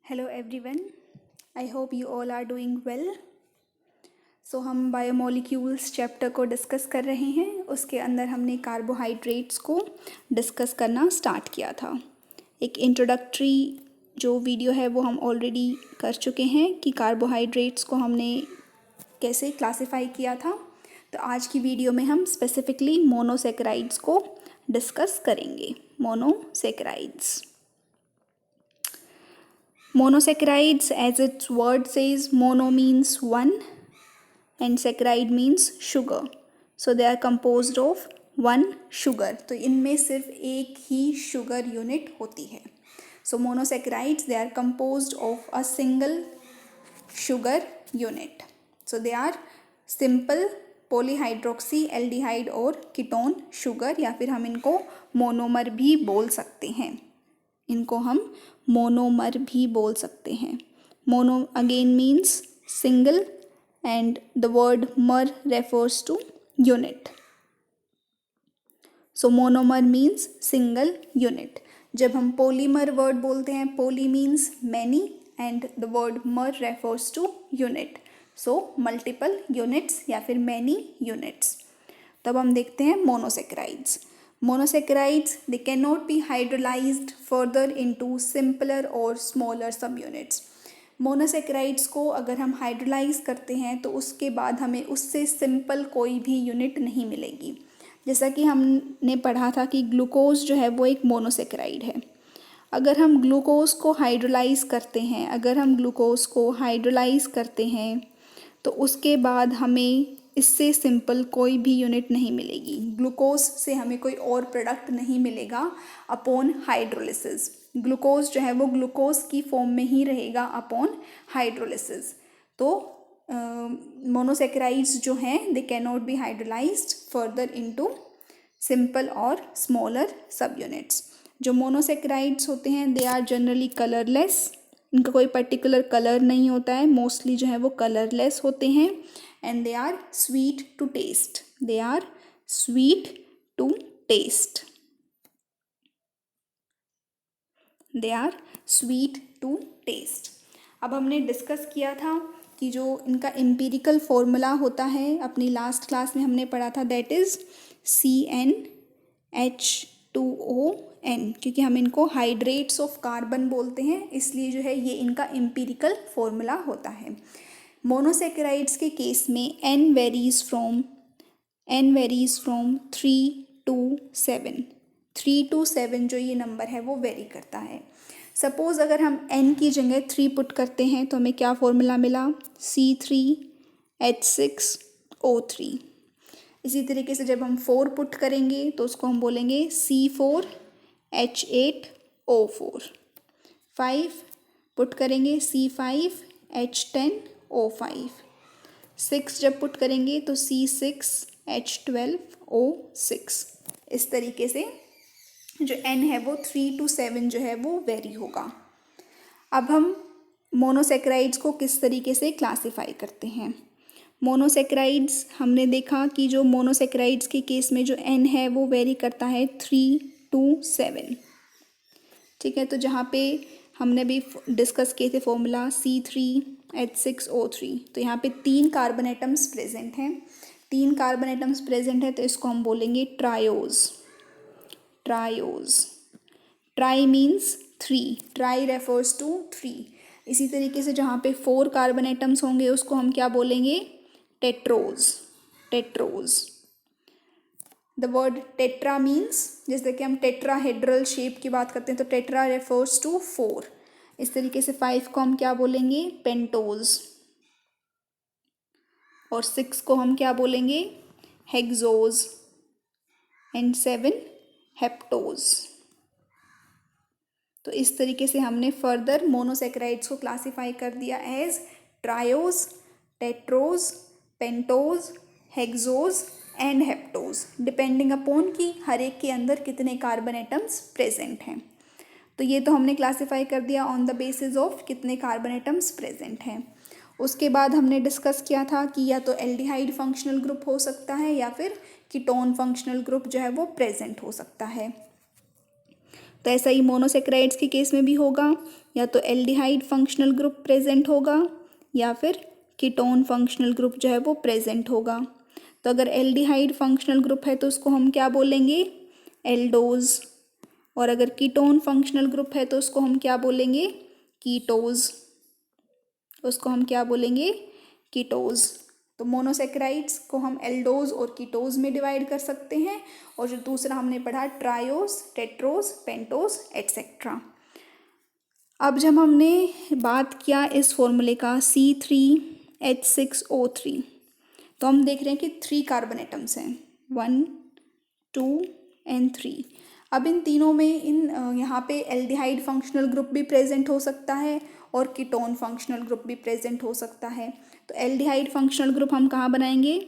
Hello everyone, I hope you all are doing well. सो हम biomolecules chapter को discuss कर रहे हैं. उसके अंदर हमने कार्बोहाइड्रेट्स को डिस्कस करना स्टार्ट किया था. एक इंट्रोडक्टरी जो वीडियो है वो हम ऑलरेडी कर चुके हैं कि कार्बोहाइड्रेट्स को हमने कैसे क्लासिफाई किया था. तो आज की वीडियो में हम स्पेसिफिकली मोनोसेकेराइड्स को डिस्कस करेंगे. Monosaccharides. Monosaccharides, as its word says, mono means one and saccharide means sugar. So they are composed of one sugar. तो इनमें सिर्फ एक ही sugar unit होती है. So monosaccharides, they are composed of a single sugar unit. So they are simple polyhydroxy aldehyde और ketone sugar, या फिर हम इनको मोनोमर भी बोल सकते हैं. इनको हम मोनोमर भी बोल सकते हैं. Mono again means single and the word mer refers to unit. So monomer means single unit. जब हम पोलीमर वर्ड बोलते हैं, poly means many and the word mer refers to unit. So multiple units या फिर many units. तब हम देखते हैं monosaccharides. Monosaccharides, they cannot be hydrolyzed further into simpler or smaller subunits. Monosaccharides को अगर हम हाइड्रोलाइज करते हैं तो उसके बाद हमें उससे सिंपल कोई भी यूनिट नहीं मिलेगी. जैसा कि हमने पढ़ा था कि ग्लूकोज जो है वो एक मोनोसेकेराइड है. अगर हम ग्लूकोज को हाइड्रोलाइज करते हैं तो उसके बाद हमें इससे सिंपल कोई भी यूनिट नहीं मिलेगी. ग्लूकोज से हमें कोई और प्रोडक्ट नहीं मिलेगा अपॉन हाइड्रोलिसिस. ग्लूकोज जो है वो ग्लूकोज की फॉर्म में ही रहेगा अपॉन हाइड्रोलिसिस. तो मोनोसेकेराइड्स जो हैं they can not be hydrolysed further into simple और स्मॉलर सब यूनिट्स. जो मोनोसेकेराइड्स होते हैं दे आर जनरली कलरलेस. इनका कोई पर्टिकुलर कलर नहीं होता है. मोस्टली जो है वो कलरलेस होते हैं. And they are sweet to taste. They are sweet to taste. They are sweet to taste. अब हमने डिस्कस किया था कि जो इनका एम्पिरिकल फॉर्मूला होता है अपनी लास्ट क्लास में हमने पढ़ा था, दैट इज़ CnH2ON. क्योंकि हम इनको हाइड्रेट्स ऑफ कार्बन बोलते हैं, इसलिए जो है ये इनका एम्पिरिकल फॉर्मूला होता है. मोनोसेकेराइड्स के केस में n varies from 3 to 7. 3 to 7 जो ये नंबर है वो वेरी करता है. सपोज़ अगर हम n की जगह 3 पुट करते हैं तो हमें क्या फॉर्मूला मिला? C3H6O3. इसी तरीके से जब हम 4 पुट करेंगे तो उसको हम बोलेंगे C4H8O4. 5 पुट करेंगे C5H10O5. 6 जब पुट करेंगे तो C6H12O6. इस तरीके से जो n है वो 3 to 7 जो है वो वेरी होगा. अब हम मोनोसेकेराइड्स को किस तरीके से क्लासिफाई करते हैं. मोनोसेकेराइड्स हमने देखा कि जो मोनोसेकेराइड्स के केस में जो n है वो वेरी करता है 3 to 7. ठीक है, तो जहाँ पे हमने भी डिस्कस किए थे फॉर्मूला C3H6O3. तो यहाँ पे 3 कार्बन एटम्स प्रेजेंट हैं. 3 कार्बन एटम्स प्रेजेंट है तो इसको हम बोलेंगे triose. Tri means 3. Tri refers to 3. इसी तरीके से जहाँ पे 4 कार्बन एटम्स होंगे उसको हम क्या बोलेंगे? Tetrose. The word tetra means, जैसे कि हम टेट्राहेड्रल शेप की बात करते हैं तो टेट्रा रेफर्स टू 4. इस तरीके से 5 को हम क्या बोलेंगे? पेंटोज. और 6 को हम क्या बोलेंगे? हेक्सोज. And 7 heptose. तो इस तरीके से हमने फर्दर मोनोसेकेराइड्स को क्लासिफाई कर दिया as triose, tetrose, pentose, hexose and heptose, depending upon कि हर एक के अंदर कितने कार्बन एटम्स प्रेजेंट हैं. तो ये तो हमने क्लासिफाई कर दिया ऑन द बेसिस ऑफ कितने कार्बन एटम्स प्रेजेंट हैं. उसके बाद हमने डिस्कस किया था कि या तो एल्डिहाइड फंक्शनल ग्रुप हो सकता है या फिर कीटोन फंक्शनल ग्रुप जो है वो प्रेजेंट हो सकता है. तो ऐसा ही मोनोसेकेराइड्स के केस में भी होगा. या तो एल्डिहाइड फंक्शनल ग्रुप प्रेजेंट होगा या फिर कीटोन फंक्शनल ग्रुप जो है वो प्रेजेंट होगा। तो अगर एल्डिहाइड फंक्शनल ग्रुप है तो उसको हम क्या बोलेंगे, एल्डोज, और अगर कीटोन फंक्शनल ग्रुप है तो उसको हम क्या बोलेंगे, कीटोज, उसको हम क्या बोलेंगे, कीटोज। तो मोनोसेक्राइड्स को हम एल्डोज और कीटोज में डिवाइड कर सकते हैं, और जो दूसरा हमने पढ़ा ट्रायोज, टेट्रोज, पेंटोज एट्सेट्रा। अब जब हमने बात किया इस फॉर्मूले का C3H6O3, तो हम देख रहे हैं कि 3 कार्बन एटम्स हैं, 1, 2 एंड 3। अब इन तीनों में यहाँ पे एल्डिहाइड फंक्शनल ग्रुप भी प्रेजेंट हो सकता है और कीटोन फंक्शनल ग्रुप भी प्रेजेंट हो सकता है। तो एल्डिहाइड फंक्शनल ग्रुप हम कहाँ बनाएंगे,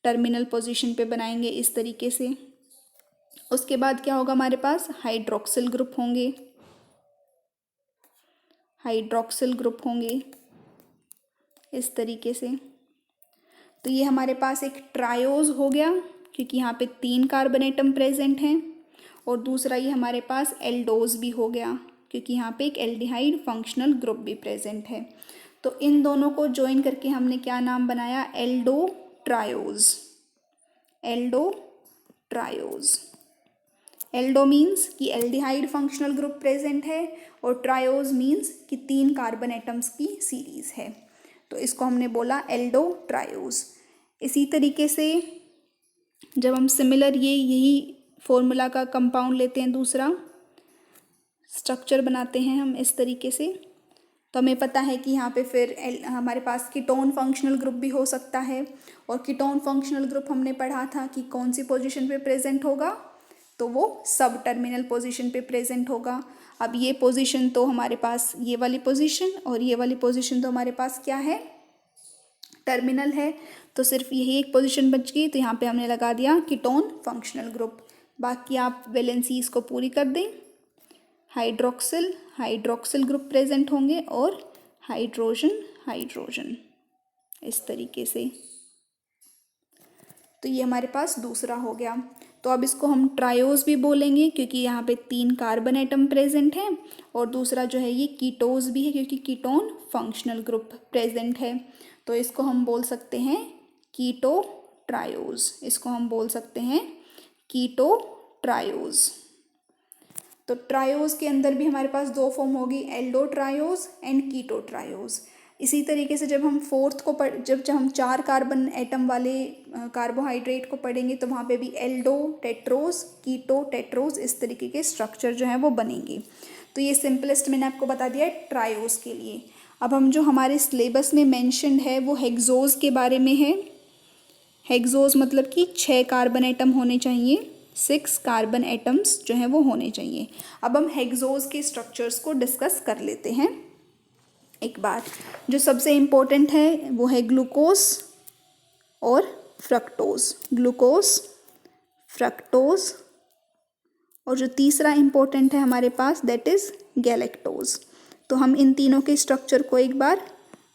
टर्मिनल पोजीशन पे बनाएंगे इस तरीके से। उसके बाद क्या होगा, हमारे पास हाइड्रोक्सिल ग्रुप होंगे, हाइड्रोक्सिल ग्रुप होंगे इस तरीके से। तो ये हमारे पास एक ट्रायोज हो गया क्योंकि यहाँ पे 3 कार्बन एटम प्रेजेंट हैं, और दूसरा ये हमारे पास एल्डोज भी हो गया क्योंकि यहाँ पे एक एल्डिहाइड फंक्शनल ग्रुप भी प्रेजेंट है। तो इन दोनों को ज्वाइन करके हमने क्या नाम बनाया, Aldo triose, Aldo triose. Aldo means कि एल्डिहाइड फंक्शनल ग्रुप प्रेजेंट है, और ट्रायोज मीन्स कि 3 कार्बन एटम्स की सीरीज है, तो इसको हमने बोला एल्डो ट्रायोज। इसी तरीके से जब हम सिमिलर यही फॉर्मूला का कंपाउंड लेते हैं, दूसरा स्ट्रक्चर बनाते हैं हम इस तरीके से, तो हमें पता है कि यहाँ पे फिर हमारे पास कीटोन फंक्शनल ग्रुप भी हो सकता है, और कीटोन फंक्शनल ग्रुप हमने पढ़ा था कि कौन सी पोजीशन पे प्रेजेंट होगा, तो वो सब टर्मिनल पोजीशन पे प्रेजेंट होगा। अब ये पोजीशन तो हमारे पास, ये वाली पोजीशन और ये वाली पोजीशन तो हमारे पास क्या है, टर्मिनल है, तो सिर्फ यही एक पोजीशन बच गई, तो यहाँ पे हमने लगा दिया कीटोन फंक्शनल ग्रुप। बाकी आप वैलेंसीज को पूरी कर दें, हाइड्रोक्सिल, हाइड्रोक्सिल ग्रुप प्रेजेंट होंगे, और हाइड्रोजन, हाइड्रोजन इस तरीके से। तो ये हमारे पास दूसरा हो गया। तो अब इसको हम ट्रायोज भी बोलेंगे क्योंकि यहाँ पे 3 कार्बन एटम प्रेजेंट हैं, और दूसरा जो है ये कीटोज भी है क्योंकि कीटोन फंक्शनल ग्रुप प्रेजेंट है, तो इसको हम बोल सकते हैं कीटो ट्रायोज, इसको हम बोल सकते हैं कीटो ट्रायोज। तो ट्रायोज के अंदर भी हमारे पास 2 फॉर्म होगी, aldo triose and keto triose. इसी तरीके से जब हम जब हम 4 कार्बन एटम वाले कार्बोहाइड्रेट को पढ़ेंगे तो वहाँ पे भी एल्डो टेट्रोज, कीटो टेट्रोज, इस तरीके के स्ट्रक्चर जो है वो बनेंगे। तो ये सिंपलेस्ट मैंने आपको बता दिया है ट्रायोज के लिए। अब हम जो हमारे सिलेबस में मेंशन्ड है वो हेक्सोज के बारे में है। हेक्सोज मतलब कि 6 कार्बन एटम होने चाहिए, 6 कार्बन एटम्स जो हैं वो होने चाहिए। अब हम हेक्सोज के स्ट्रक्चर्स को डिस्कस कर लेते हैं एक बार। जो सबसे इम्पोर्टेंट है वो है ग्लूकोज और फ्रक्टोज, ग्लूकोज, फ्रक्टोज, और जो तीसरा इम्पोर्टेंट है हमारे पास दैट इज़ गैलेक्टोज। तो हम इन तीनों के स्ट्रक्चर को एक बार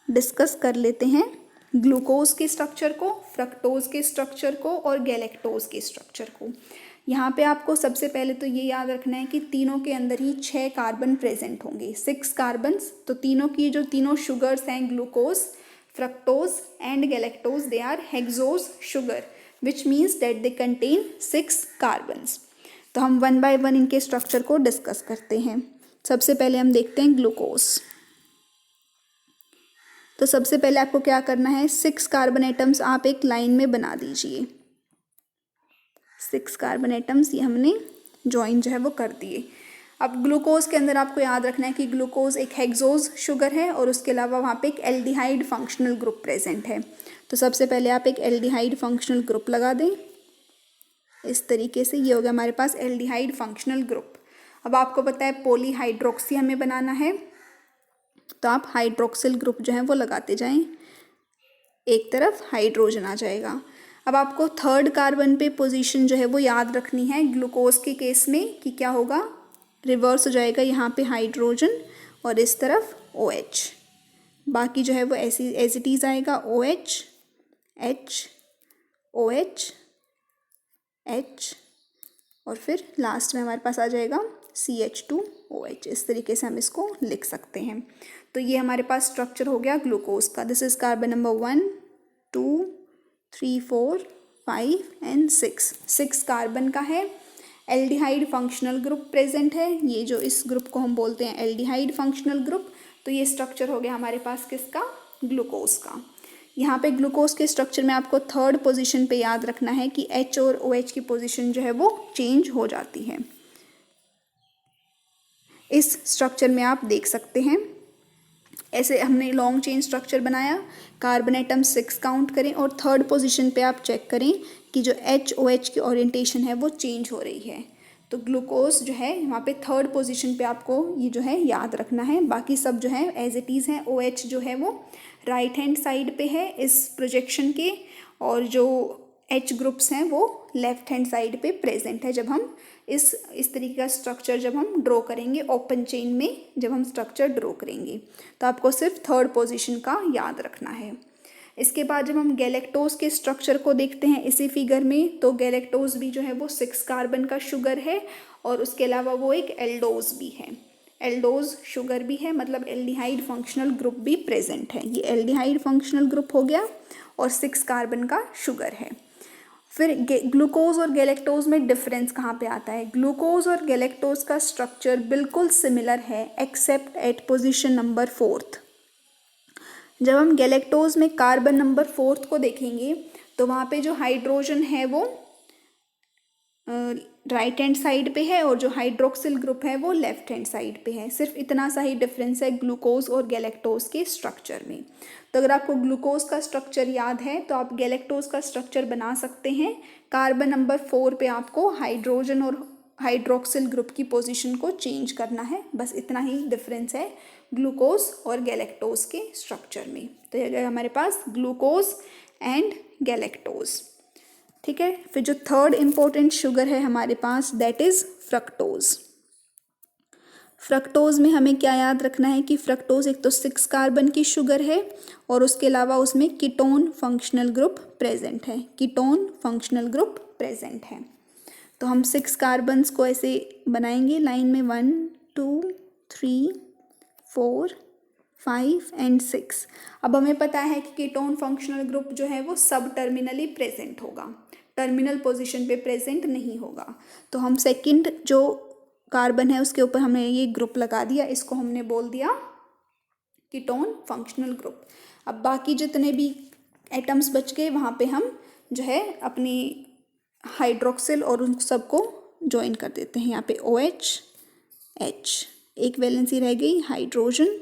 डिस्कस कर लेते हैं, ग्लूकोज के स्ट्रक्चर को, फ्रक्टोज के स्ट्रक्चर को, और गैलेक्टोज के स्ट्रक्चर को। यहाँ पे आपको सबसे पहले तो ये याद रखना है कि तीनों के अंदर ही 6 कार्बन प्रेजेंट होंगे, 6 कार्बन्स। तो तीनों की जो तीनों शुगर्स हैं, glucose, fructose and galactose, they are hexose sugar which means that they contain 6 carbons. तो हम 1 बाय 1 इनके स्ट्रक्चर को डिस्कस करते हैं। सबसे पहले हम देखते हैं ग्लूकोज। तो सबसे पहले आपको क्या करना है, 6 कार्बन एटम्स आप एक लाइन में बना दीजिए। 6 कार्बन एटम्स ये हमने ज्वाइन जो है वो कर दिए। अब ग्लूकोज के अंदर आपको याद रखना है कि ग्लूकोज एक हेक्सोज शुगर है, और उसके अलावा वहाँ पे एक एल्डिहाइड फंक्शनल ग्रुप प्रेजेंट है। तो सबसे पहले आप एक एल्डिहाइड फंक्शनल ग्रुप लगा दें इस तरीके से। ये हो गया हमारे पास एल्डिहाइड फंक्शनल ग्रुप। अब आपको पता है पॉलीहाइड्रोक्सी हमें बनाना है, तो आप हाइड्रोक्सिल ग्रुप जो है वो लगाते जाएं, एक तरफ हाइड्रोजन आ जाएगा। अब आपको 3rd कार्बन पे पोजीशन जो है वो याद रखनी है। ग्लूकोज के केस में कि क्या होगा, रिवर्स हो जाएगा, यहाँ पे हाइड्रोजन और इस तरफ OH। बाकी जो है वो ऐसी एज इट इज़ आएगा, OH, H, OH, H, और फिर लास्ट में हमारे पास आ जाएगा CH2 OH। इस तरीके से हम इसको लिख सकते हैं। तो ये हमारे पास स्ट्रक्चर हो गया ग्लूकोज का। This is carbon number 1 2 3 4 5 and 6। 6 carbon का है। एल्डिहाइड फंक्शनल ग्रुप प्रेजेंट है। ये जो इस ग्रुप को हम बोलते हैं एल्डिहाइड फंक्शनल ग्रुप। तो ये स्ट्रक्चर हो गया हमारे पास किसका, ग्लूकोज का। यहाँ पे ग्लूकोज के स्ट्रक्चर में आपको थर्ड पोजीशन पे याद रखना है कि H और OH की पोजीशन जो है वो चेंज हो जाती है। इस स्ट्रक्चर में आप देख सकते हैं, ऐसे हमने लॉन्ग चेन स्ट्रक्चर बनाया। कार्बन एटम 6 काउंट करें और थर्ड पोजीशन पे आप चेक करें कि जो HOH की ओरिएंटेशन है वो चेंज हो रही है। तो ग्लूकोज जो है वहाँ पे थर्ड पोजीशन पे आपको ये जो है याद रखना है। बाकी सब जो है एज इट इज़ है। OH जो है वो राइट हैंड साइड पे है इस प्रोजेक्शन के, और जो H ग्रुप्स हैं वो लेफ्ट हैंड साइड पे प्रेजेंट है जब हम इस तरीके का स्ट्रक्चर जब हम ड्रॉ करेंगे ओपन चेन में, जब हम स्ट्रक्चर ड्रॉ करेंगे तो आपको सिर्फ थर्ड पोजीशन का याद रखना है। इसके बाद जब हम गैलेक्टोज के स्ट्रक्चर को देखते हैं इसी फिगर में, तो गैलेक्टोज भी जो है वो 6 कार्बन का शुगर है और उसके अलावा वो एक एल्डोज भी है। एल्डोज शुगर भी है, मतलब एल्डिहाइड फंक्शनल ग्रुप भी प्रेजेंट है। ये एल्डिहाइड फंक्शनल ग्रुप हो गया और 6 कार्बन का शुगर है। फिर ग्लूकोज और गैलेक्टोज में डिफरेंस कहाँ पे आता है। ग्लूकोज और गैलेक्टोज का स्ट्रक्चर बिल्कुल सिमिलर है एक्सेप्ट एट पोजीशन नंबर 4। जब हम गैलेक्टोज में कार्बन नंबर 4 को देखेंगे तो वहाँ पे जो हाइड्रोजन है वो राइट हैंड साइड पे है और जो हाइड्रोक्सिल ग्रुप है वो लेफ्ट हैंड साइड पे है। सिर्फ इतना सा ही डिफरेंस है ग्लूकोज और गैलेक्टोज के स्ट्रक्चर में। तो अगर आपको ग्लूकोज का स्ट्रक्चर याद है तो आप गैलेक्टोज का स्ट्रक्चर बना सकते हैं। कार्बन नंबर 4 पे आपको हाइड्रोजन और हाइड्रोक्सिल ग्रुप की पोजीशन को चेंज करना है। बस इतना ही डिफरेंस है ग्लूकोज और गैलेक्टोज के स्ट्रक्चर में। तो ये हमारे पास ग्लूकोज एंड गैलेक्टोज। ठीक है। फिर जो थर्ड इम्पोर्टेंट शुगर है हमारे पास दैट इज फ्रक्टोज। फ्रक्टोज में हमें क्या याद रखना है कि फ्रक्टोज एक तो 6 कार्बन की शुगर है और उसके अलावा उसमें कीटोन फंक्शनल ग्रुप प्रेजेंट है। कीटोन फंक्शनल ग्रुप प्रेजेंट है। तो हम 6 कार्बन्स को ऐसे बनाएंगे लाइन में 1 2 3 4 5 एंड 6। अब हमें पता है कि कीटोन फंक्शनल ग्रुप जो है वो सब टर्मिनली प्रेजेंट होगा, टर्मिनल पोजीशन पे प्रेजेंट नहीं होगा। तो हम सेकंड जो कार्बन है उसके ऊपर हमने ये ग्रुप लगा दिया, इसको हमने बोल दिया कीटोन फंक्शनल ग्रुप। अब बाकी जितने भी एटम्स बच गए वहाँ पे हम जो है अपनी हाइड्रोक्सिल और उन सबको ज्वाइन कर देते हैं। यहाँ पे OH H, एक वैलेंसी रह गई हाइड्रोजन।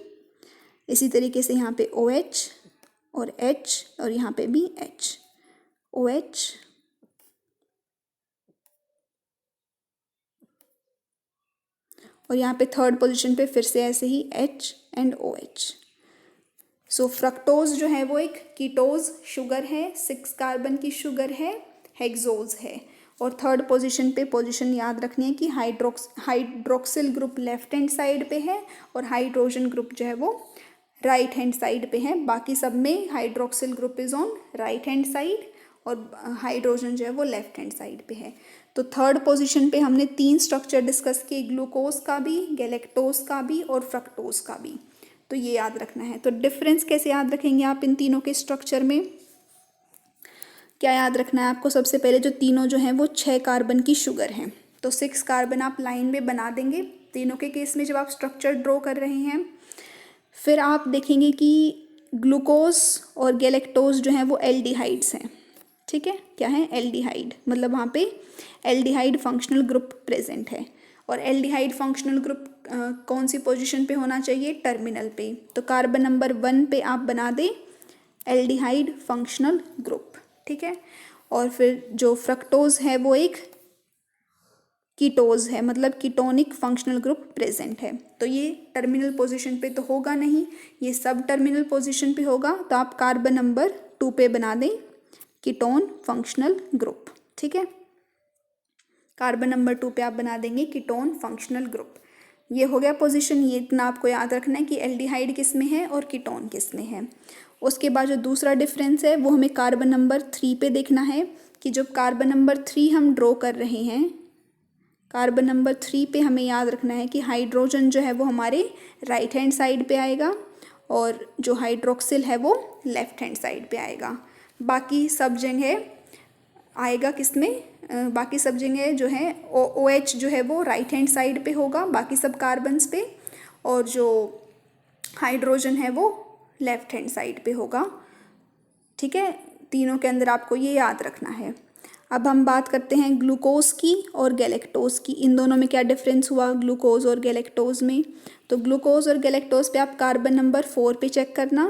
इसी तरीके से यहाँ पे OH और H और यहाँ पे भी H, OH और यहाँ पे थर्ड पोजीशन पे फिर से ऐसे ही H and OH। So fructose जो है वो एक कीटोज शुगर है, 6 कार्बन की शुगर है, हेक्सोज है। और थर्ड पोजीशन पे पोजीशन याद रखनी है कि hydroxyl group left hand side पे है और हाइड्रोजन ग्रुप जो है वो राइट हैंड साइड पे है। बाकी सब में hydroxyl group is on right hand side और हाइड्रोजन जो है वो लेफ्ट हैंड साइड पे है। तो थर्ड पोजीशन पे हमने 3 स्ट्रक्चर डिस्कस किए, ग्लूकोज का भी, गैलेक्टोज का भी और फ्रक्टोज का भी। तो ये याद रखना है। तो डिफरेंस कैसे याद रखेंगे आप इन तीनों के स्ट्रक्चर में, क्या याद रखना है आपको। सबसे पहले जो तीनों जो हैं वो 6 कार्बन की शुगर हैं, तो 6 कार्बन आप लाइन में बना देंगे तीनों के केस में जब आप स्ट्रक्चर ड्रॉ कर रहे हैं। फिर आप देखेंगे कि ग्लूकोज और गैलेक्टोज जो हैं वो एल्डिहाइड्स हैं। ठीक है, क्या है एल्डिहाइड, मतलब वहाँ पे एल्डिहाइड फंक्शनल ग्रुप प्रेजेंट है। और एल्डिहाइड फंक्शनल ग्रुप कौन सी पोजीशन पे होना चाहिए, टर्मिनल पे। तो कार्बन नंबर 1 पे आप बना दें एल्डिहाइड फंक्शनल ग्रुप। ठीक है। और फिर जो फ्रक्टोज है वो एक कीटोज है, मतलब कीटोनिक फंक्शनल ग्रुप प्रेजेंट है। तो ये टर्मिनल पोजीशन पे तो होगा नहीं, ये सब टर्मिनल पोजीशन पे होगा। तो आप कार्बन नंबर 2 पे बना दें कीटोन फंक्शनल ग्रुप। ठीक है, कार्बन नंबर 2 पे आप बना देंगे कीटोन फंक्शनल ग्रुप। ये हो गया पोजीशन। ये इतना आपको याद रखना है कि एल्डिहाइड किस में है और कीटोन किस में है। उसके बाद जो दूसरा डिफरेंस है वो हमें कार्बन नंबर 3 पे देखना है कि जब कार्बन नंबर 3 हम ड्रॉ कर रहे हैं, कार्बन नंबर 3 पे हमें याद रखना है कि हाइड्रोजन जो है वो हमारे राइट हैंड साइड पे आएगा और जो हाइड्रोक्सिल है वो लेफ्ट हैंड साइड पे आएगा। बाकी सब जगह आएगा किस में, बाकी सब जगह जो है OH जो है वो राइट हैंड साइड पे होगा बाकी सब कार्बन्स पे, और जो हाइड्रोजन है वो लेफ्ट हैंड साइड पे होगा। ठीक है, तीनों के अंदर आपको ये याद रखना है। अब हम बात करते हैं ग्लूकोज की और गैलेक्टोज की। इन दोनों में क्या डिफरेंस हुआ ग्लूकोज और गैलेक्टोज में? तो ग्लूकोज और गैलेक्टोज पे आप कार्बन नंबर 4 पे चेक करना।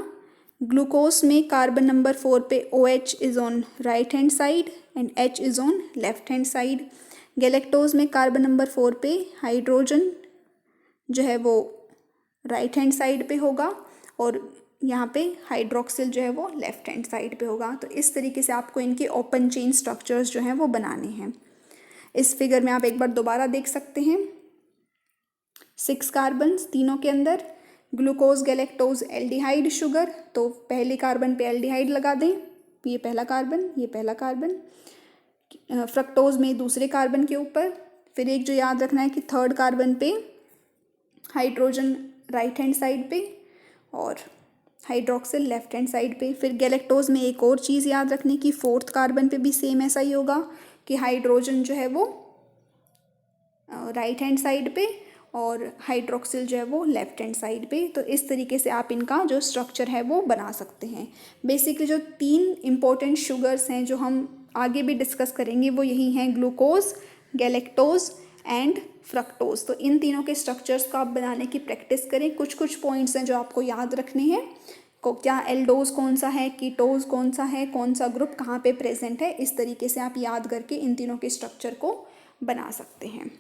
ग्लूकोज में कार्बन नंबर 4 पे OH is on right hand side and H is on left hand side. Galactose में कार्बन नंबर 4 पे हाइड्रोजन जो है वो राइट हैंड साइड पे होगा और यहाँ पे हाइड्रोक्सिल जो है वो लेफ्ट हैंड साइड पे होगा। तो इस तरीके से आपको इनके ओपन चेन स्ट्रक्चर्स जो हैं वो बनाने हैं। इस फिगर में आप एक बार दोबारा देख सकते हैं। 6 कार्बन्स तीनों के अंदर, ग्लूकोज गैलेक्टोज एल्डिहाइड शुगर, तो पहले कार्बन पे एल्डिहाइड लगा दें, ये पहला कार्बन, ये पहला कार्बन। फ्रक्टोज में दूसरे कार्बन के ऊपर, फिर एक जो याद रखना है कि थर्ड कार्बन पे हाइड्रोजन राइट हैंड साइड पे और हाइड्रोक्सिल लेफ्ट हैंड साइड पे। फिर गैलेक्टोज में एक और चीज़ याद रखने की, फोर्थ कार्बन पे भी सेम ऐसा ही होगा कि हाइड्रोजन जो है वो राइट हैंड साइड पे और हाइड्रोक्सिल जो है वो लेफ्ट हैंड साइड पे। तो इस तरीके से आप इनका जो स्ट्रक्चर है वो बना सकते हैं। बेसिकली जो 3 इम्पोर्टेंट शुगर्स हैं जो हम आगे भी डिस्कस करेंगे वो यही हैं, ग्लूकोज, गैलेक्टोज एंड फ्रक्टोज। तो इन तीनों के स्ट्रक्चर्स को आप बनाने की प्रैक्टिस करें। कुछ कुछ पॉइंट्स हैं जो आपको याद रखने हैं, को क्या एल्डोज कौन सा है, कीटोज कौन सा है, कौन सा ग्रुप कहाँ पे प्रेजेंट है, इस तरीके से आप याद करके इन तीनों के स्ट्रक्चर को बना सकते हैं।